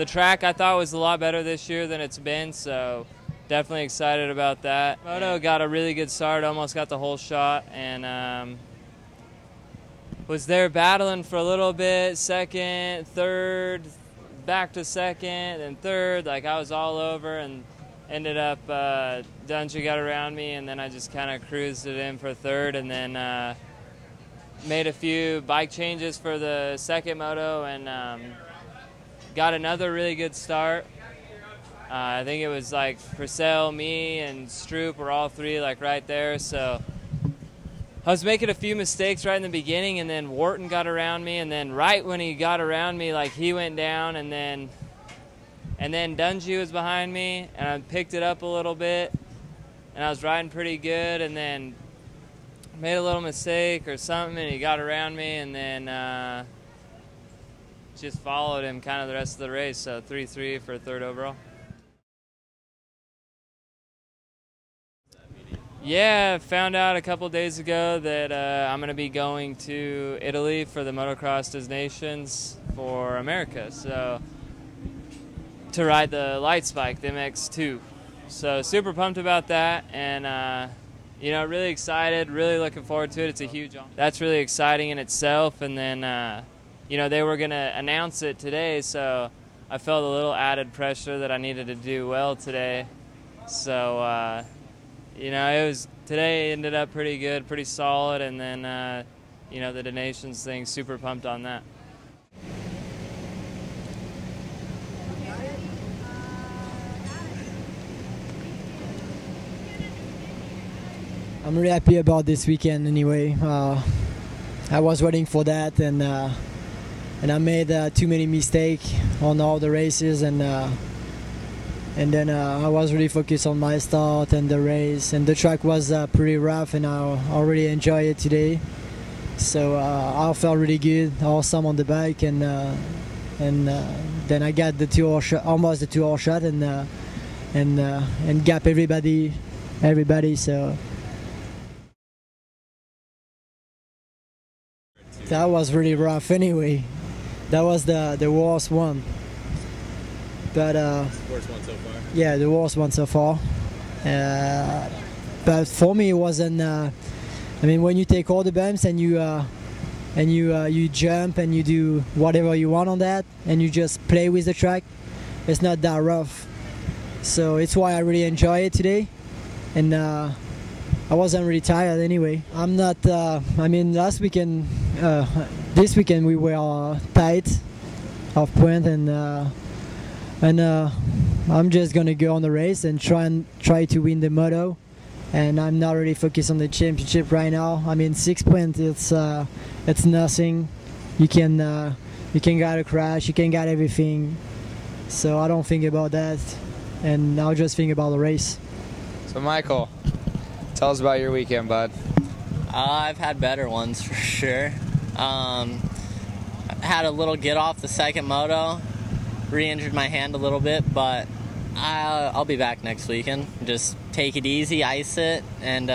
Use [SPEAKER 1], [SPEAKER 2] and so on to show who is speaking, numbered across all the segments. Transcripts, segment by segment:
[SPEAKER 1] track I thought was a lot better this year than it's been, so definitely excited about that. Moto got a really good start, almost got the whole shot, and was there battling for a little bit, second, third, back to second, and third. Like, I was all over, and ended up, Dungy got around me, and then I just kind of cruised it in for third, and then made a few bike changes for the second moto, and got another really good start. I think it was like Purcell, me, and Stroop were all three like right there, so I was making a few mistakes right in the beginning, and then Wharton got around me, and then right when he got around me, like, he went down, and then Dungy was behind me, and I picked it up a little bit, and I was riding pretty good, and then made a little mistake or something, and he got around me, and then just followed him kind of the rest of the race, so 3-3 for third overall. Yeah, found out a couple days ago that I'm going to be going to Italy for the Motocross des Nations for America, so to ride the lights bike, the MX2. So super pumped about that, and you know, really excited, really looking forward to it. It's a huge honor. That's really exciting in itself, and then you know, they were going to announce it today, so I felt a little added pressure that I needed to do well today. So you know, today ended up pretty good, pretty solid, and then, you know, the donations thing, super pumped on that.
[SPEAKER 2] I'm really happy about this weekend anyway. I was waiting for that, and I made too many mistakes on all the races, and then I was really focused on my start and the race, and the track was pretty rough, and I really enjoyed it today. So I felt really good, awesome on the bike, and then I got the 2 hour shot, almost the 2 hour shot, and gap everybody. So that was really rough anyway. That was the worst one. But
[SPEAKER 3] worst one so far.
[SPEAKER 2] Yeah, the worst one so far. But for me, it wasn't. I mean, when you take all the bumps and you jump and you do whatever you want on that, and you just play with the track, it's not that rough. So it's why I really enjoy it today, and I wasn't really tired anyway. I'm not. I mean, last weekend, this weekend we were tight off point, and I'm just gonna go on the race and try to win the moto, and I'm not really focused on the championship right now. I mean, 6 points, it's nothing. You can get a crash, you can get everything. So I don't think about that, and I'll just think about the race.
[SPEAKER 4] So Michael, tell us about your weekend, bud.
[SPEAKER 5] I've had better ones for sure. Had a little get off the second moto. Re-injured my hand a little bit, but I'll be back next weekend. Just take it easy, ice it, and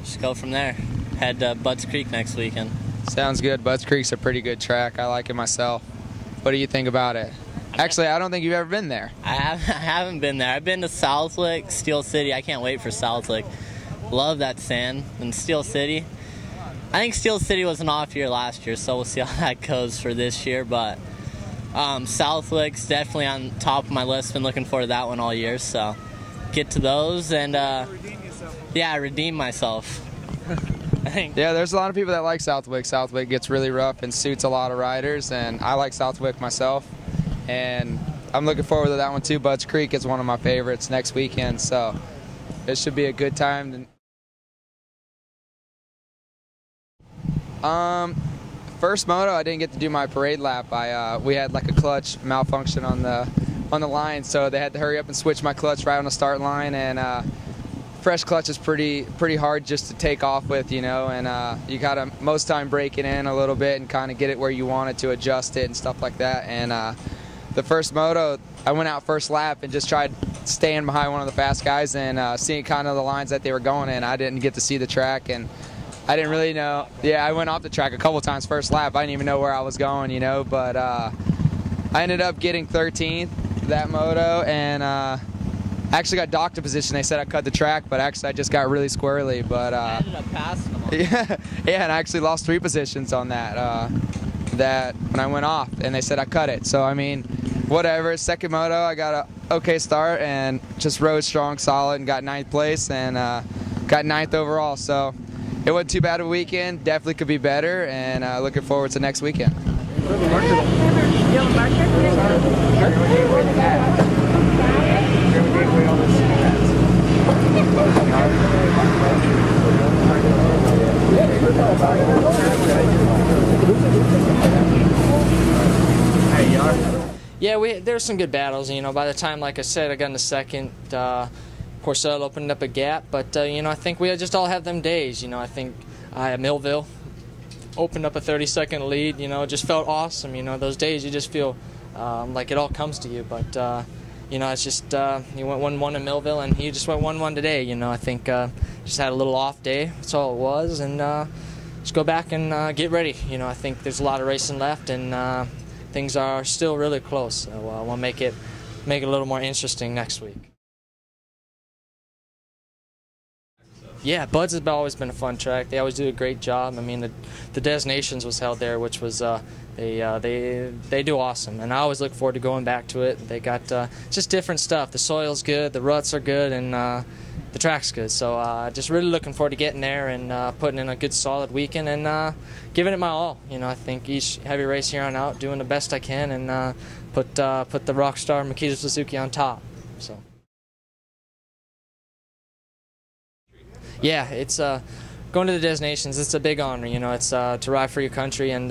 [SPEAKER 5] just go from there. Head to Budds Creek next weekend.
[SPEAKER 4] Sounds good. Budds Creek's a pretty good track. I like it myself. What do you think about it? Actually, I don't think you've ever been there.
[SPEAKER 5] I haven't been there. I've been to Southwick, Steel City. I can't wait for Southwick. Love that sand. And Steel City, I think Steel City was an off year last year, so we'll see how that goes for this year, but Southwick's definitely on top of my list. Been looking forward to that one all year, so get to those and yeah, redeem myself. I think.
[SPEAKER 4] Yeah, there's a lot of people that like Southwick. Southwick gets really rough and suits a lot of riders, and I like Southwick myself, and I'm looking forward to that one too. Budds Creek is one of my favorites next weekend, so it should be a good time. First moto, I didn't get to do my parade lap. We had like a clutch malfunction on the line, so they had to hurry up and switch my clutch right on the start line. And fresh clutch is pretty hard just to take off with, you know. And you gotta most time break it in a little bit and kind of get it where you want it to adjust it and stuff like that. And the first moto, I went out first lap and just tried staying behind one of the fast guys and seeing kind of the lines that they were going in. I didn't get to see the track, and I didn't really know. Yeah, I went off the track a couple times first lap. I didn't even know where I was going, you know, but I ended up getting 13th that moto, and I actually got docked a position. They said I cut the track, but actually I just got really squirrely. But
[SPEAKER 5] I ended up passing them all.
[SPEAKER 4] yeah, and I actually lost 3 positions on that. That when I went off, and they said I cut it. So I mean, whatever. Second moto, I got a okay start and just rode strong, solid, and got 9th place and got 9th overall. So it wasn't too bad of a weekend. Definitely could be better, and looking forward to next weekend.
[SPEAKER 3] Yeah, there's some good battles. You know, by the time, like I said, I got in the second, Porcel opened up a gap. But you know, I think we just all have them days. You know, I think Millville opened up a 30-second lead. You know, it just felt awesome. You know, those days you just feel like it all comes to you. But you know, it's just you went 1-1 in Millville, and you just went 1-1 today. You know, I think just had a little off day. That's all it was, and just go back and get ready. You know, I think there's a lot of racing left, and things are still really close. So I want to make it a little more interesting next week. Yeah, Bud's has always been a fun track. They always do a great job. I mean, the Des Nations was held there, which was they do awesome, and I always look forward to going back to it. They got just different stuff. The soil's good, the ruts are good, and the track's good. So just really looking forward to getting there and putting in a good solid weekend and giving it my all. You know, I think each heavy race here on out, doing the best I can, and put the Rockstar Makita Suzuki on top. So. Yeah, it's going to the Des Nations. It's a big honor, you know. It's to ride for your country, and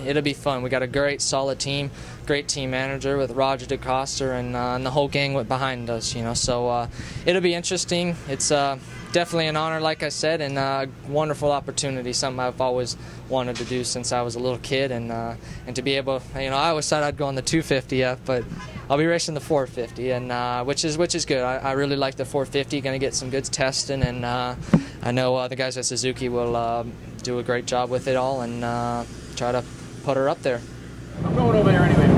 [SPEAKER 3] it'll be fun. We got a great, solid team, great team manager with Roger DeCoster and the whole gang behind us, you know. So it'll be interesting. It's definitely an honor, like I said, and a wonderful opportunity. Something I've always wanted to do since I was a little kid, and to be able, you know, I always thought I'd go on the 250F, but I'll be racing the 450, and which is good. I really like the 450. Going to get some good testing, and I know the guys at Suzuki will do a great job with it all, and try to put her up there.
[SPEAKER 6] I'm going over there anyway.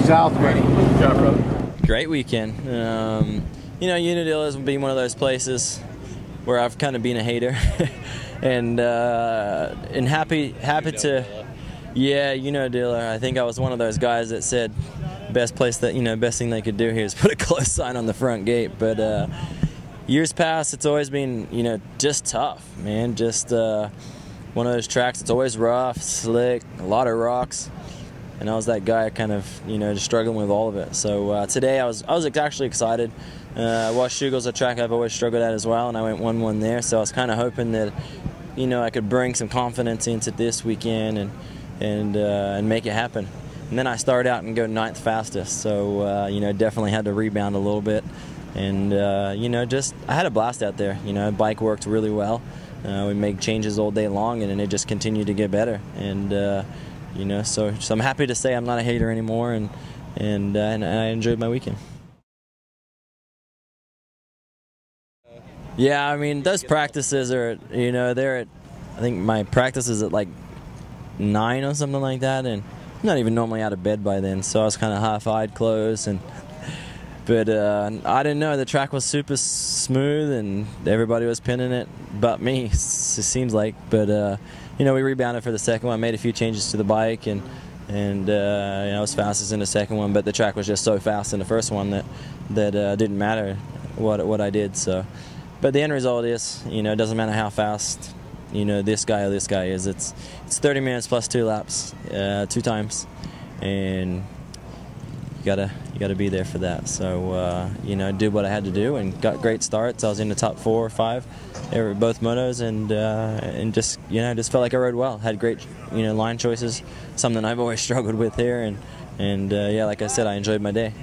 [SPEAKER 7] South
[SPEAKER 6] job, brother.
[SPEAKER 8] Great weekend. You know, Unadilla has been one of those places where I've kind of been a hater, and happy to, yeah, Unadilla. I think I was one of those guys that said best place that, you know, best thing they could do here is put a close sign on the front gate. But years past, it's always been, you know, just tough, man. Just one of those tracks. It's always rough, slick, a lot of rocks. And I was that guy kind of, you know, just struggling with all of it. So today I was actually excited. Washougal's a track I've always struggled at as well, and I went 1-1 there. So I was kind of hoping that, you know, I could bring some confidence into this weekend and make it happen. And then I started out and go 9th fastest. So you know, definitely had to rebound a little bit. And you know, just I had a blast out there. You know, bike worked really well. We made changes all day long, and it just continued to get better. And you know, so I'm happy to say I'm not a hater anymore, and I enjoyed my weekend. Yeah, I mean, those practices are, you know, I think my practice is at like 9 or something like that, and I'm not even normally out of bed by then, so I was kind of half-eyed closed, but I didn't know, the track was super smooth and everybody was pinning it but me, it seems like. But you know, we rebounded for the second one, made a few changes to the bike, and you know, I was fastest in the second one, but the track was just so fast in the first one that didn't matter what I did. So, but the end result is, you know, it doesn't matter how fast, you know, this guy or this guy is. It's 30 minutes plus 2 laps, 2 times, and you gotta be there for that. So you know, I did what I had to do and got great starts. I was in the top 4 or 5 both motos, and just, you know, just felt like I rode well. Had great, you know, line choices, something I've always struggled with here, and yeah, like I said, I enjoyed my day.